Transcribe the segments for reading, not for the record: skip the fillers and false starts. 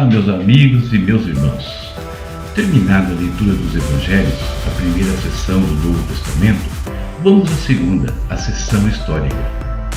Olá, meus amigos e meus irmãos. Terminada a leitura dos Evangelhos, a primeira sessão do Novo Testamento, vamos à segunda, a sessão histórica,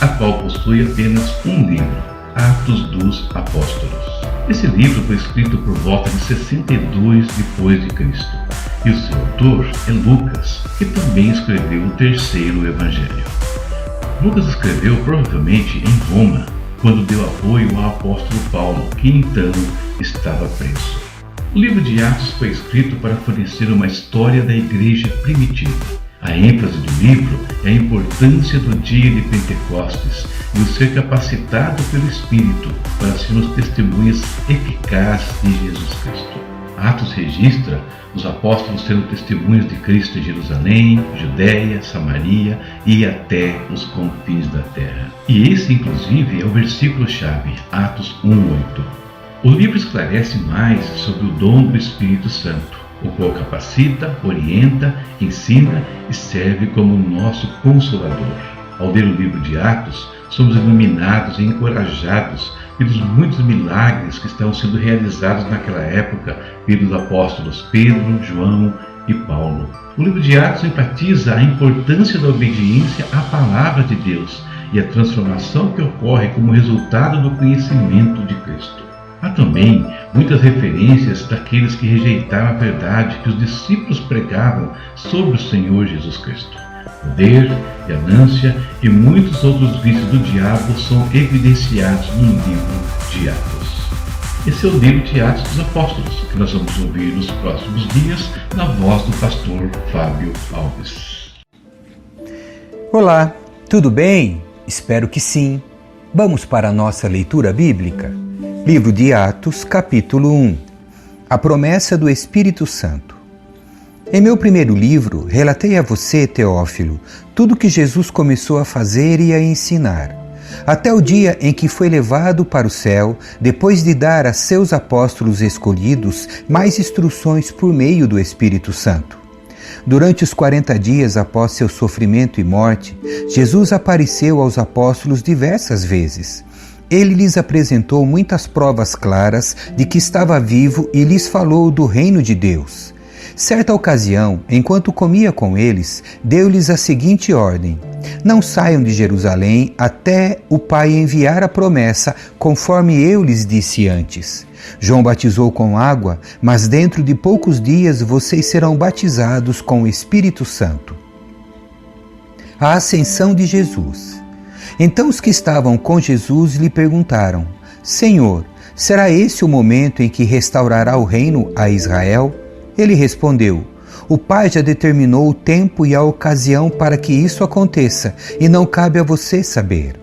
a qual possui apenas um livro, Atos dos Apóstolos. Esse livro foi escrito por volta de 62 depois de Cristo, e o seu autor é Lucas, que também escreveu o terceiro Evangelho. Lucas escreveu provavelmente em Roma, quando deu apoio ao apóstolo Paulo, que então estava preso. O livro de Atos foi escrito para fornecer uma história da igreja primitiva. A ênfase do livro é a importância do dia de Pentecostes e o ser capacitado pelo Espírito para sermos testemunhas eficazes de Jesus Cristo. Atos registra os apóstolos sendo testemunhas de Cristo em Jerusalém, Judéia, Samaria e até os confins da terra. E esse, inclusive, é o versículo-chave, Atos 1:8. O livro esclarece mais sobre o dom do Espírito Santo, o qual capacita, orienta, ensina e serve como nosso Consolador. Ao ler o livro de Atos, somos iluminados e encorajados pelos muitos milagres que estão sendo realizados naquela época pelos apóstolos Pedro, João e Paulo. O livro de Atos enfatiza a importância da obediência à palavra de Deus e a transformação que ocorre como resultado do conhecimento de Cristo. Há também muitas referências daqueles que rejeitaram a verdade que os discípulos pregavam sobre o Senhor Jesus Cristo. Poder, ganância e muitos outros vícios do diabo são evidenciados no livro de Atos. Esse é o livro de Atos dos Apóstolos, que nós vamos ouvir nos próximos dias na voz do pastor Fábio Alves. Olá, tudo bem? Espero que sim. Vamos para a nossa leitura bíblica. Livro de Atos, capítulo 1. A promessa do Espírito Santo. Em meu primeiro livro, relatei a você, Teófilo, tudo que Jesus começou a fazer e a ensinar, até o dia em que foi levado para o céu, depois de dar a seus apóstolos escolhidos mais instruções por meio do Espírito Santo. Durante os 40 dias após seu sofrimento e morte, Jesus apareceu aos apóstolos diversas vezes. Ele lhes apresentou muitas provas claras de que estava vivo e lhes falou do reino de Deus. Certa ocasião, enquanto comia com eles, deu-lhes a seguinte ordem: não saiam de Jerusalém até o Pai enviar a promessa, conforme eu lhes disse antes. João batizou com água, mas dentro de poucos dias vocês serão batizados com o Espírito Santo. A ascensão de Jesus. Então os que estavam com Jesus lhe perguntaram: Senhor, será esse o momento em que restaurará o reino a Israel? Ele respondeu: o Pai já determinou o tempo e a ocasião para que isso aconteça, e não cabe a você saber.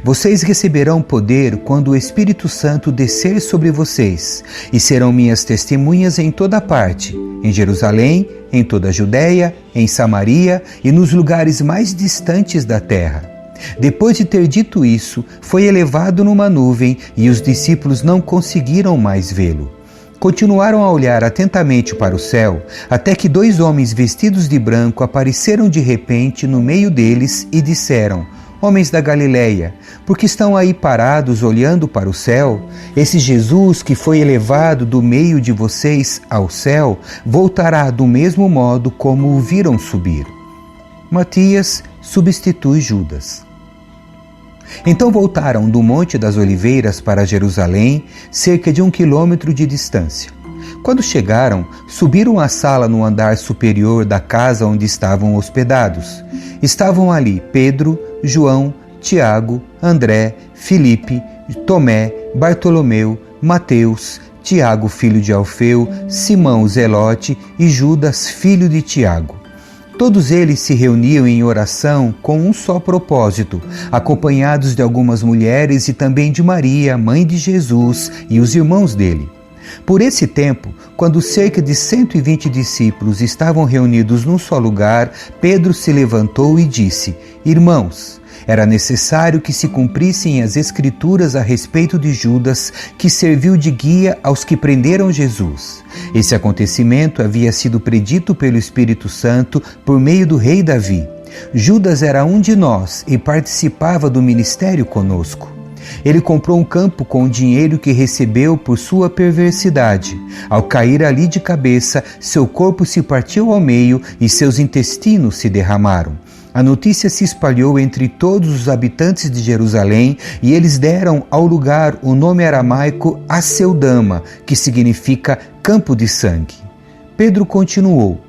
Vocês receberão poder quando o Espírito Santo descer sobre vocês, e serão minhas testemunhas em toda parte, em Jerusalém, em toda a Judéia, em Samaria e nos lugares mais distantes da terra. Depois de ter dito isso, foi elevado numa nuvem e os discípulos não conseguiram mais vê-lo. Continuaram a olhar atentamente para o céu, até que 2 homens vestidos de branco apareceram de repente no meio deles e disseram: Homens da Galileia, por que estão aí parados olhando para o céu? Esse Jesus que foi elevado do meio de vocês ao céu, voltará do mesmo modo como o viram subir. Matias substitui Judas. Então voltaram do Monte das Oliveiras para Jerusalém, cerca de 1 quilômetro de distância. Quando chegaram, subiram à sala no andar superior da casa onde estavam hospedados. Estavam ali Pedro, João, Tiago, André, Filipe, Tomé, Bartolomeu, Mateus, Tiago, filho de Alfeu, Simão, Zelote e Judas, filho de Tiago. Todos eles se reuniam em oração com um só propósito, acompanhados de algumas mulheres e também de Maria, mãe de Jesus, e os irmãos dele. Por esse tempo, quando cerca de 120 discípulos estavam reunidos num só lugar, Pedro se levantou e disse: Irmãos, era necessário que se cumprissem as Escrituras a respeito de Judas, que serviu de guia aos que prenderam Jesus. Esse acontecimento havia sido predito pelo Espírito Santo por meio do rei Davi. Judas era um de nós e participava do ministério conosco. Ele comprou um campo com o dinheiro que recebeu por sua perversidade. Ao cair ali de cabeça, seu corpo se partiu ao meio e seus intestinos se derramaram. A notícia se espalhou entre todos os habitantes de Jerusalém e eles deram ao lugar o nome aramaico Aceldama, que significa campo de sangue. Pedro continuou: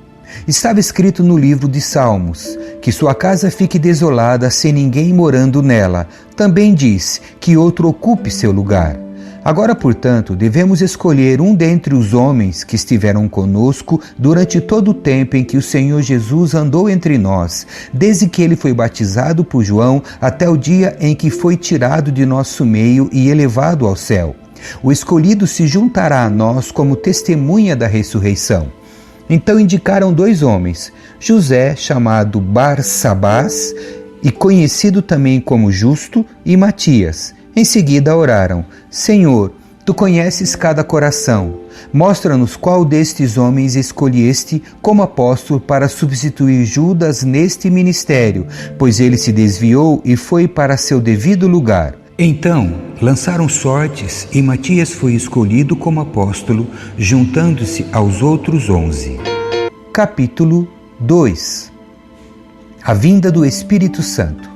estava escrito no livro de Salmos, que sua casa fique desolada sem ninguém morando nela. Também diz que outro ocupe seu lugar. Agora, portanto, devemos escolher um dentre os homens que estiveram conosco durante todo o tempo em que o Senhor Jesus andou entre nós, desde que ele foi batizado por João até o dia em que foi tirado de nosso meio e elevado ao céu. O escolhido se juntará a nós como testemunha da ressurreição. Então indicaram 2 homens, José, chamado Barsabás, e conhecido também como Justo, e Matias. Em seguida oraram: Senhor, Tu conheces cada coração. Mostra-nos qual destes homens escolheste como apóstolo para substituir Judas neste ministério, pois ele se desviou e foi para seu devido lugar. Então lançaram sortes e Matias foi escolhido como apóstolo, juntando-se aos outros 11. Capítulo 2. A vinda do Espírito Santo.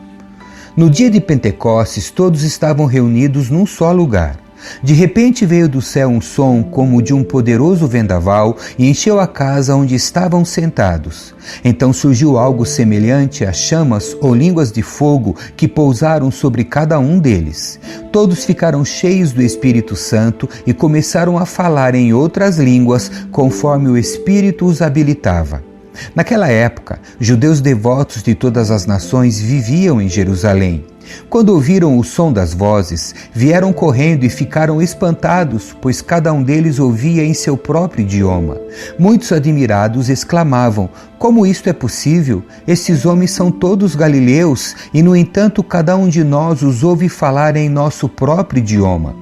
No dia de Pentecostes, todos estavam reunidos num só lugar. De repente veio do céu um som como de um poderoso vendaval e encheu a casa onde estavam sentados. Então surgiu algo semelhante a chamas ou línguas de fogo que pousaram sobre cada um deles. Todos ficaram cheios do Espírito Santo e começaram a falar em outras línguas conforme o Espírito os habilitava. Naquela época, judeus devotos de todas as nações viviam em Jerusalém. Quando ouviram o som das vozes, vieram correndo e ficaram espantados, pois cada um deles ouvia em seu próprio idioma. Muitos admirados exclamavam: como isto é possível? Estes homens são todos galileus e, no entanto, cada um de nós os ouve falar em nosso próprio idioma.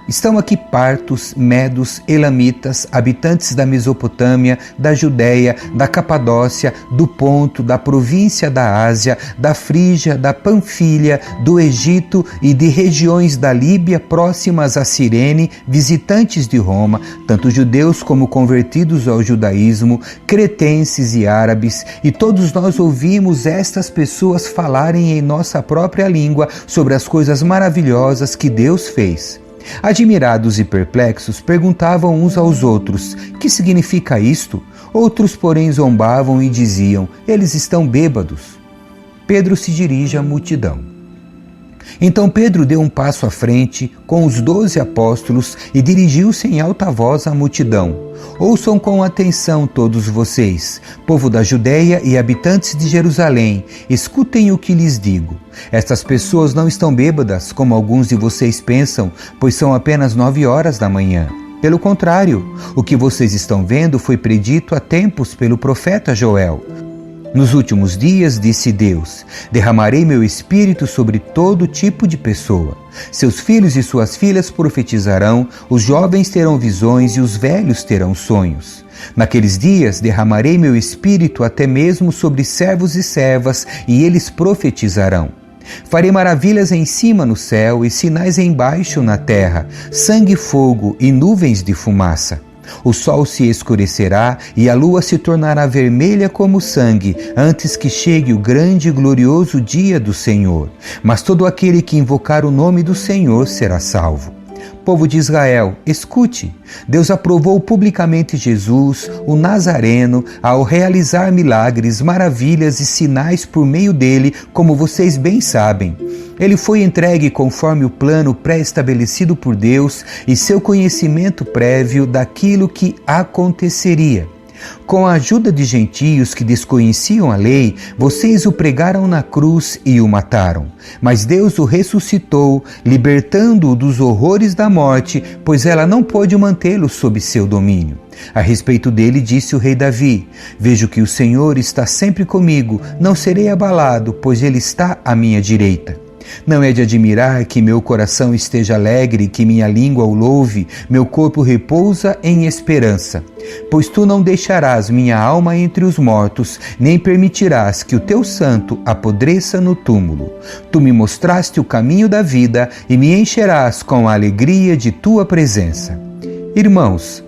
Estão aqui partos, medos, elamitas, habitantes da Mesopotâmia, da Judéia, da Capadócia, do Ponto, da província da Ásia, da Frígia, da Panfilha, do Egito e de regiões da Líbia próximas a Cirene, visitantes de Roma, tanto judeus como convertidos ao judaísmo, cretenses e árabes, e todos nós ouvimos estas pessoas falarem em nossa própria língua sobre as coisas maravilhosas que Deus fez. Admirados e perplexos, perguntavam uns aos outros: que significa isto? Outros, porém, zombavam e diziam: eles estão bêbados. Pedro se dirige à multidão. Então Pedro deu um passo à frente com os 12 apóstolos e dirigiu-se em alta voz à multidão: ouçam com atenção todos vocês, povo da Judéia e habitantes de Jerusalém, escutem o que lhes digo. Estas pessoas não estão bêbadas, como alguns de vocês pensam, pois são apenas 9 horas da manhã. Pelo contrário, o que vocês estão vendo foi predito há tempos pelo profeta Joel. Nos últimos dias, disse Deus, derramarei meu espírito sobre todo tipo de pessoa. Seus filhos e suas filhas profetizarão, os jovens terão visões e os velhos terão sonhos. Naqueles dias derramarei meu espírito até mesmo sobre servos e servas, e eles profetizarão. Farei maravilhas em cima no céu e sinais embaixo na terra, sangue e fogo e nuvens de fumaça. O sol se escurecerá e a lua se tornará vermelha como sangue, antes que chegue o grande e glorioso dia do Senhor. Mas todo aquele que invocar o nome do Senhor será salvo. Povo de Israel, escute! Deus aprovou publicamente Jesus, o Nazareno, ao realizar milagres, maravilhas e sinais por meio dele, como vocês bem sabem. Ele foi entregue conforme o plano pré-estabelecido por Deus e seu conhecimento prévio daquilo que aconteceria. Com a ajuda de gentios que desconheciam a lei, vocês o pregaram na cruz e o mataram. Mas Deus o ressuscitou, libertando-o dos horrores da morte, pois ela não pôde mantê-lo sob seu domínio. A respeito dele disse o rei Davi: vejo que o Senhor está sempre comigo, não serei abalado, pois ele está à minha direita. Não é de admirar que meu coração esteja alegre, que minha língua o louve, meu corpo repousa em esperança. Pois tu não deixarás minha alma entre os mortos, nem permitirás que o teu santo apodreça no túmulo. Tu me mostraste o caminho da vida e me encherás com a alegria de tua presença. Irmãos,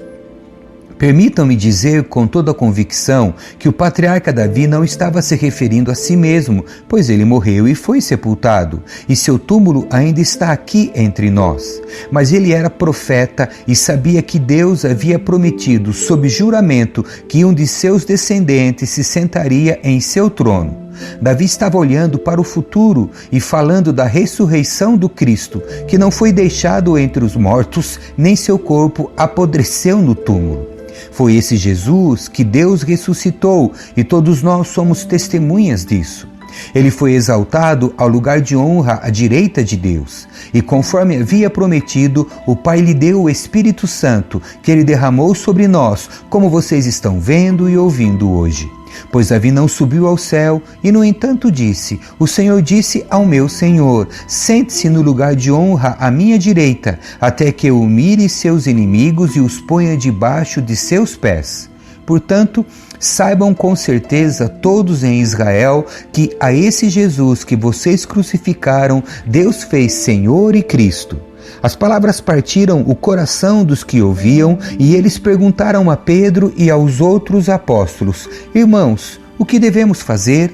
permitam-me dizer com toda a convicção que o patriarca Davi não estava se referindo a si mesmo, pois ele morreu e foi sepultado, e seu túmulo ainda está aqui entre nós. Mas ele era profeta e sabia que Deus havia prometido, sob juramento, que um de seus descendentes se sentaria em seu trono. Davi estava olhando para o futuro e falando da ressurreição do Cristo, que não foi deixado entre os mortos, nem seu corpo apodreceu no túmulo. Foi esse Jesus que Deus ressuscitou e todos nós somos testemunhas disso. Ele foi exaltado ao lugar de honra à direita de Deus. E conforme havia prometido, o Pai lhe deu o Espírito Santo, que ele derramou sobre nós, como vocês estão vendo e ouvindo hoje. Pois Davi não subiu ao céu e, no entanto, disse: O Senhor disse ao meu Senhor: Sente-se no lugar de honra à minha direita, até que eu humilhe seus inimigos e os ponha debaixo de seus pés. Portanto, saibam com certeza todos em Israel que a esse Jesus que vocês crucificaram, Deus fez Senhor e Cristo. As palavras partiram o coração dos que ouviam e eles perguntaram a Pedro e aos outros apóstolos: Irmãos, o que devemos fazer?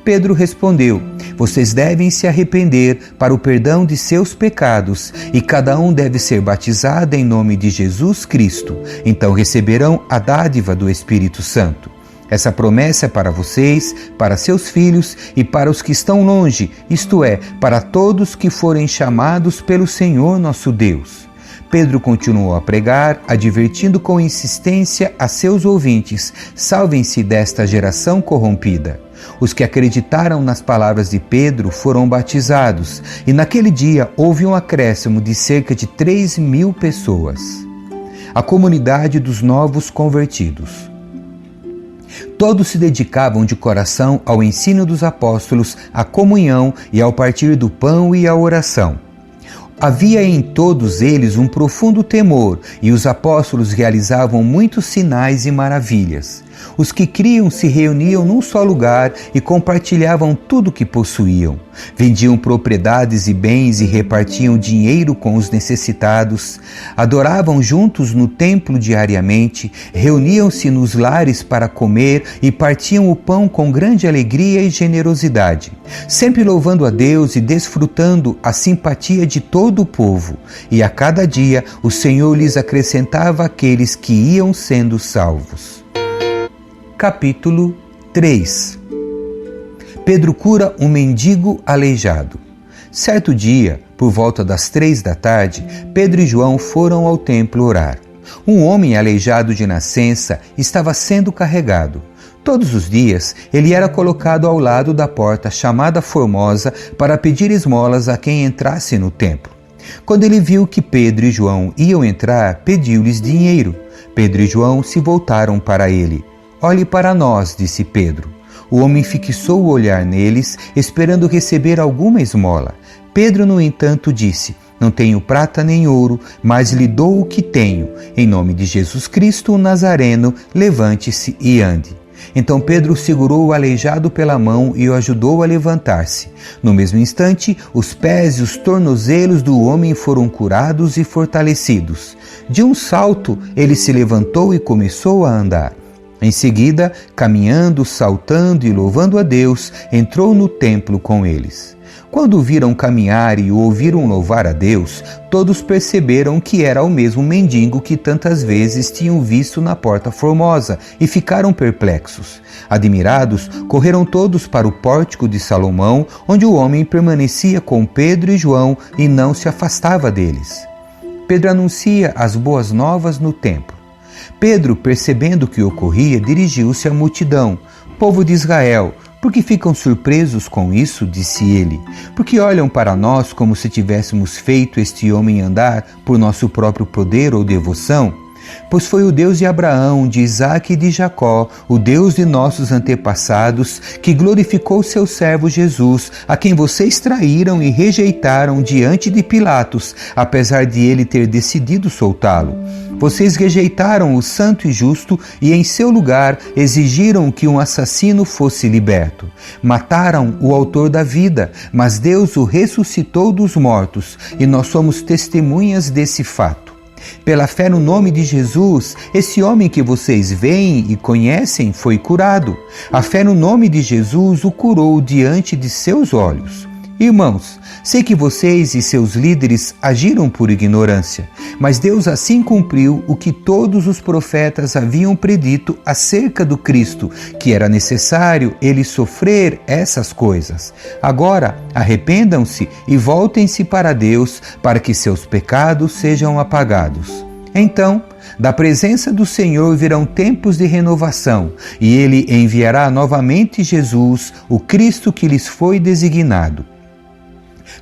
Pedro respondeu: Vocês devem se arrepender para o perdão de seus pecados e cada um deve ser batizado em nome de Jesus Cristo. Então receberão a dádiva do Espírito Santo. Essa promessa é para vocês, para seus filhos e para os que estão longe, isto é, para todos que forem chamados pelo Senhor nosso Deus. Pedro continuou a pregar, advertindo com insistência a seus ouvintes: salvem-se desta geração corrompida. Os que acreditaram nas palavras de Pedro foram batizados, e naquele dia houve um acréscimo de cerca de 3.000 pessoas. A comunidade dos novos convertidos. Todos se dedicavam de coração ao ensino dos apóstolos, à comunhão e ao partir do pão e à oração. Havia em todos eles um profundo temor, e os apóstolos realizavam muitos sinais e maravilhas. Os que criam se reuniam num só lugar e compartilhavam tudo o que possuíam. Vendiam propriedades e bens e repartiam dinheiro com os necessitados. Adoravam juntos no templo diariamente, reuniam-se nos lares para comer e partiam o pão com grande alegria e generosidade, sempre louvando a Deus e desfrutando a simpatia de todo o povo. E a cada dia o Senhor lhes acrescentava aqueles que iam sendo salvos. Capítulo 3. Pedro cura um mendigo aleijado. Certo dia, por volta das 3 da tarde, Pedro e João foram ao templo orar. Um homem aleijado de nascença estava sendo carregado. Todos os dias, ele era colocado ao lado da porta chamada Formosa para pedir esmolas a quem entrasse no templo. Quando ele viu que Pedro e João iam entrar, pediu-lhes dinheiro. Pedro e João se voltaram para ele. Olhe para nós, disse Pedro. O homem fixou o olhar neles, esperando receber alguma esmola. Pedro, no entanto, disse: Não tenho prata nem ouro, mas lhe dou o que tenho. Em nome de Jesus Cristo, o Nazareno, levante-se e ande. Então Pedro segurou o aleijado pela mão e o ajudou a levantar-se. No mesmo instante, os pés e os tornozelos do homem foram curados e fortalecidos. De um salto, ele se levantou e começou a andar. Em seguida, caminhando, saltando e louvando a Deus, entrou no templo com eles. Quando o viram caminhar e o ouviram louvar a Deus, todos perceberam que era o mesmo mendigo que tantas vezes tinham visto na Porta Formosa e ficaram perplexos. Admirados, correram todos para o pórtico de Salomão, onde o homem permanecia com Pedro e João e não se afastava deles. Pedro anuncia as boas novas no templo. Pedro, percebendo o que ocorria, dirigiu-se à multidão. Povo de Israel, por que ficam surpresos com isso? Disse ele. Porque olham para nós como se tivéssemos feito este homem andar por nosso próprio poder ou devoção? Pois foi o Deus de Abraão, de Isaque e de Jacó, o Deus de nossos antepassados, que glorificou seu servo Jesus, a quem vocês traíram e rejeitaram diante de Pilatos, apesar de ele ter decidido soltá-lo. Vocês rejeitaram o santo e justo e, em seu lugar, exigiram que um assassino fosse liberto. Mataram o autor da vida, mas Deus o ressuscitou dos mortos, e nós somos testemunhas desse fato. Pela fé no nome de Jesus, esse homem que vocês veem e conhecem foi curado. A fé no nome de Jesus o curou diante de seus olhos. Irmãos, sei que vocês e seus líderes agiram por ignorância, mas Deus assim cumpriu o que todos os profetas haviam predito acerca do Cristo, que era necessário ele sofrer essas coisas. Agora, arrependam-se e voltem-se para Deus, para que seus pecados sejam apagados. Então, da presença do Senhor virão tempos de renovação, e ele enviará novamente Jesus, o Cristo que lhes foi designado.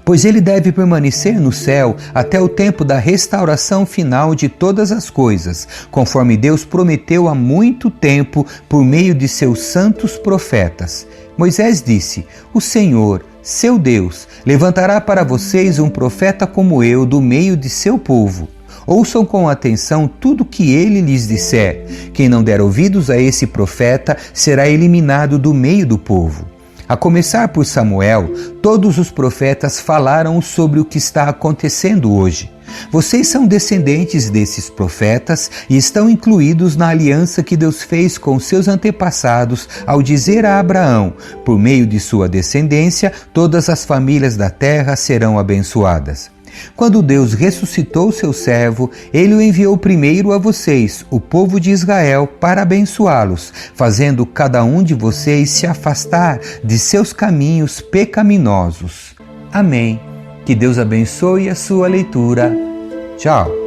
Pois ele deve permanecer no céu até o tempo da restauração final de todas as coisas, conforme Deus prometeu há muito tempo por meio de seus santos profetas. Moisés disse: "O Senhor, seu Deus, levantará para vocês um profeta como eu do meio de seu povo. Ouçam com atenção tudo o que ele lhes disser. Quem não der ouvidos a esse profeta será eliminado do meio do povo." A começar por Samuel, todos os profetas falaram sobre o que está acontecendo hoje. Vocês são descendentes desses profetas e estão incluídos na aliança que Deus fez com seus antepassados ao dizer a Abraão: por meio de sua descendência, todas as famílias da terra serão abençoadas. Quando Deus ressuscitou seu servo, ele o enviou primeiro a vocês, o povo de Israel, para abençoá-los, fazendo cada um de vocês se afastar de seus caminhos pecaminosos. Amém. Que Deus abençoe a sua leitura. Tchau.